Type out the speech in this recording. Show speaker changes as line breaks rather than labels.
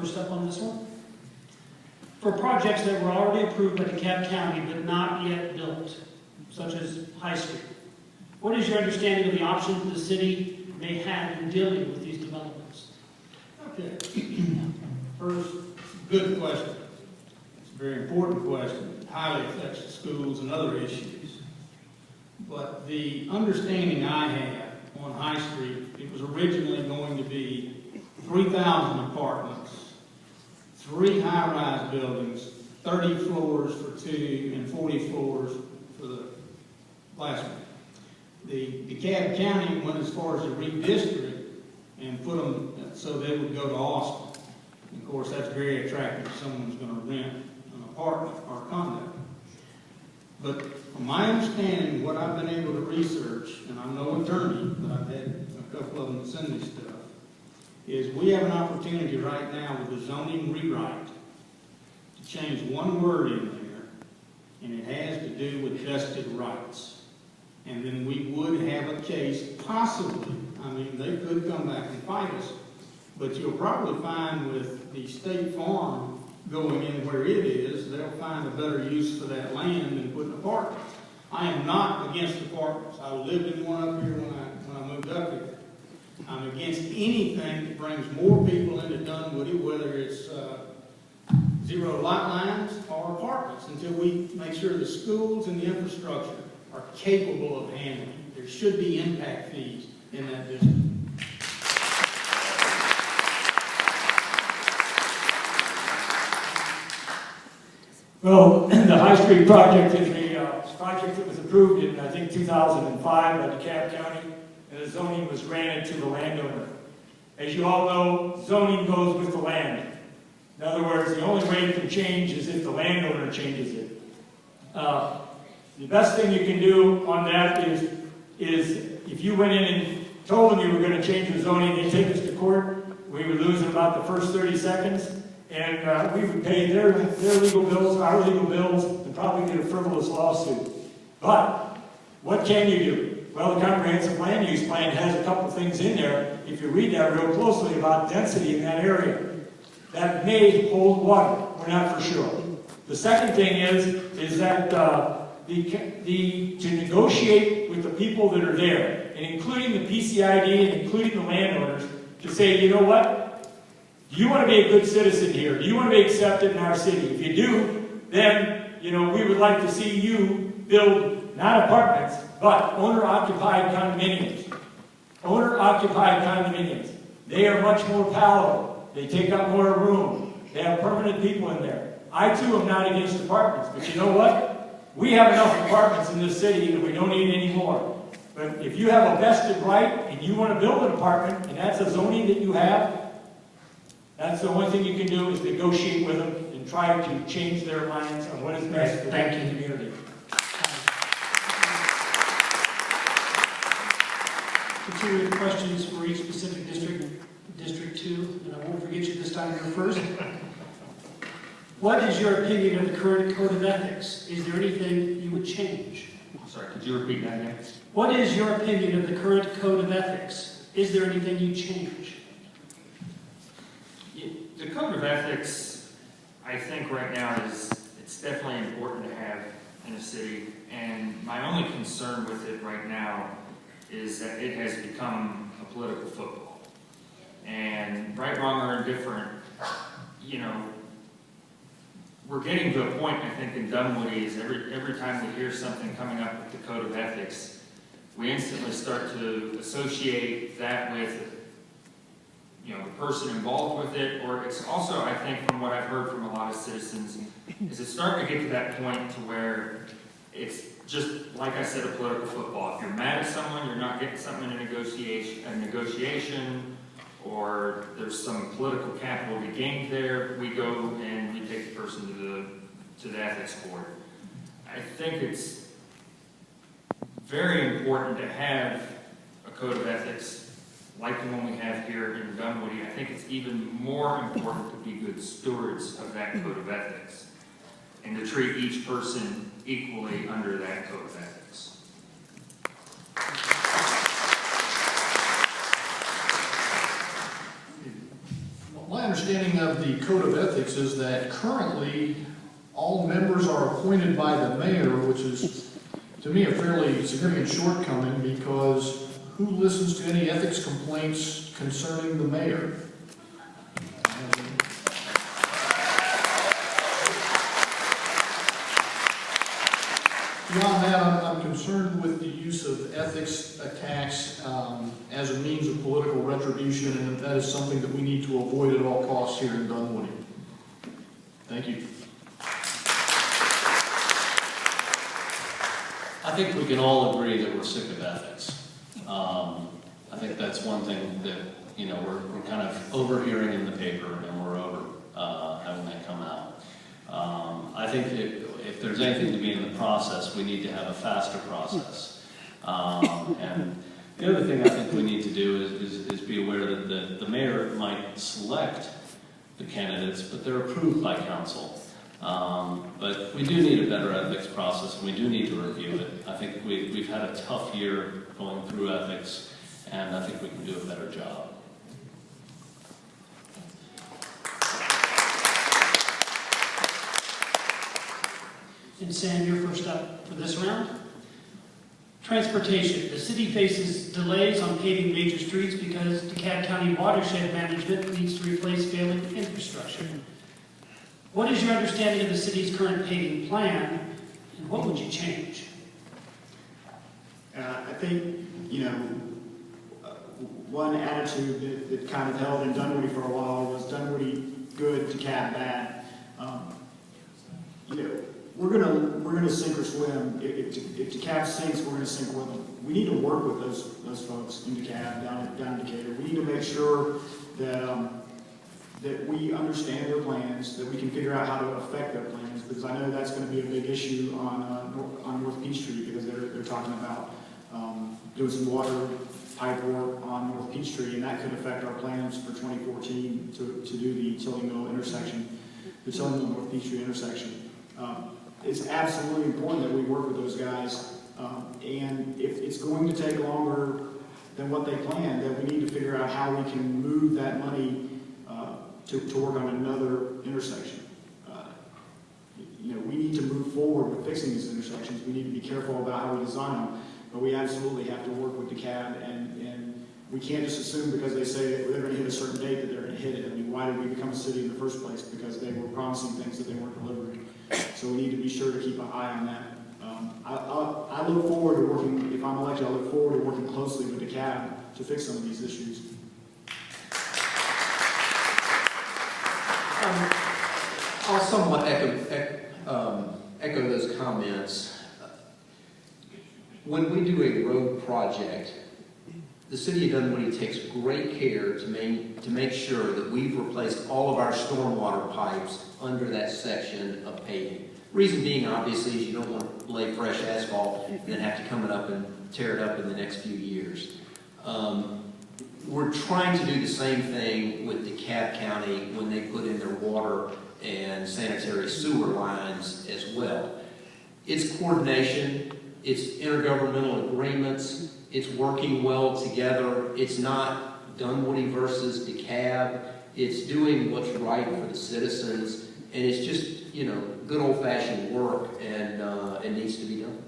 first up on this one. For projects that were already approved by DeKalb County but not yet built, such as High Street, what is your understanding of the options the city may have in dealing with these developments?
Okay. First, good question. It's a very important question. It highly affects the schools and other issues. But the understanding I had on High Street, it was originally going to be 3,000 apartments, 3 high-rise buildings, 30 floors for 2 and 40 floors for the last one. The DeKalb County went as far as to redistrict and put them so they would go to Austin. And of course, that's very attractive if someone's going to rent an apartment or a condo. But from my understanding, what I've been able to research, and I'm no attorney, but I've had a couple of them send me stuff, is we have an opportunity right now with the zoning rewrite to change one word in there, and it has to do with vested rights. And then we would have a case, possibly, I mean, they could come back and fight us, but you'll probably find with the State Farm going in where it is, they'll find a better use for that land than putting apartments. I am not against apartments. I lived in one up here when I moved up here. I'm against anything that brings more people into Dunwoody, whether it's zero lot lines or apartments, until we make sure the schools and the infrastructure are capable of handling. There should be impact fees in that district.
Well, the High Street project is a project that was approved in, I think, 2005 by DeKalb County, and the zoning was granted to the landowner. As you all know, zoning goes with the land. In other words, the only way it can change is if the landowner changes it. The best thing you can do on that is if you went in and told them you were going to change the zoning, they take us to court, we would lose in about the first 30 seconds. And we would pay their legal bills, our legal bills, and probably get a frivolous lawsuit. But what can you do? Well, the comprehensive land use plan has a couple things in there, if you read that real closely, about density in that area. That may hold water. We're not for sure. The second thing is that to negotiate with the people that are there, and including the PCID and including the landowners, to say, you know what? Do you want to be a good citizen here? Do you want to be accepted in our city? If you do, then, we would like to see you build not apartments, but owner-occupied condominiums. Owner-occupied condominiums. They are much more palatable. They take up more room. They have permanent people in there. I, too, am not against apartments, but you know what? We have enough apartments in this city that we don't need any more. But if you have a vested right and you want to build an apartment, and that's a zoning that you have, that's the only thing you can do is negotiate with them and try to change their minds on what is best for that community.
Continuing questions for each specific district, District 2, and I won't forget you this time, you're first. What is your opinion of the current code of ethics? Is there anything you would change?
I'm sorry, could you repeat that again?
What is your opinion of the current code of ethics? Is there anything you change?
The code of ethics, I think right now it's definitely important to have in a city, and my only concern with it right now is that it has become a political football. And right, wrong, or indifferent, we're getting to a point, I think, in Dunwoody is every time we hear something coming up with the code of ethics, we instantly start to associate that with the person involved with it, or it's also, I think, from what I've heard from a lot of citizens, is it's starting to get to that point to where it's just, like I said, a political football. If you're mad at someone, you're not getting something in a negotiation, or there's some political capital to be gained there, we go and we take the person to the ethics board. I think it's very important to have a code of ethics like the one we have here in Dunwoody. I think it's even more important to be good stewards of that code of ethics and to treat each person equally under that code of ethics.
Well, my understanding understanding of the Code of Ethics is that currently all members are appointed by the mayor, which is, to me, a fairly significant shortcoming because who listens to any ethics complaints concerning the mayor? Beyond that, I'm concerned with the use of ethics attacks as a means of political retribution, and that is something that we need to avoid at all costs here in Dunwoody. Thank you.
I think we can all agree that we're sick of ethics. I think that's one thing that, you know, we're kind of overhearing in the paper, and we're over having that come out. I think that if there's anything to be in the process, we need to have a faster process. And the other thing I think we need to do is be aware that the mayor might select the candidates, but they're approved by council. But we do need a better ethics process, and we do need to review it. I think we've had a tough year going through ethics, and I think we can do a better job.
And Sam, you're first up for this round. Transportation. The city faces delays on paving major streets because DeKalb County Watershed Management needs to replace failing infrastructure. What is your understanding of the city's current paving plan, and what would you change?
I think, you know, one attitude that kind of held in Dunwoody for a while was Dunwoody good, DeKalb bad. You know, we're gonna sink or swim. If DeKalb sinks, we're gonna sink with them. We need to work with those folks in DeKalb, down in Decatur. We need to make sure that that we understand their plans, that we can figure out how to affect their plans, because I know that's going to be a big issue on North Peachtree, because they're talking about doing some water pipe work on North Peachtree, and that could affect our plans for 2014 to do the Tilly Mill intersection, the Tilly Mill North Peachtree intersection. It's absolutely important that we work with those guys, and if it's going to take longer than what they planned, then we need to figure out how we can move that money to work on another intersection. You know, we need to move forward with fixing these intersections. We need to be careful about how we design them, but we absolutely have to work with DeKalb, and we can't just assume because they say that they're going to hit a certain date that they're going to hit it. I mean, why did we become a city in the first place? Because they were promising things that they weren't delivering. So we need to be sure to keep an eye on that. I look forward to working, if I'm elected, I look forward to working closely with DeKalb to fix some of these issues.
I'll somewhat echo those comments. When we do a road project, the city of Dunwoody takes great care to make sure that we've replaced all of our stormwater pipes under that section of paving. Reason being, obviously, is you don't want to lay fresh asphalt and then have to come up and tear it up in the next few years. We're trying to do the same thing with DeKalb County when they put in their water and sanitary sewer lines as well. It's coordination, it's intergovernmental agreements, it's working well together. It's not Dunwoody versus DeKalb. It's doing what's right for the citizens, and it's just, you know, good old-fashioned work, and it needs to be done.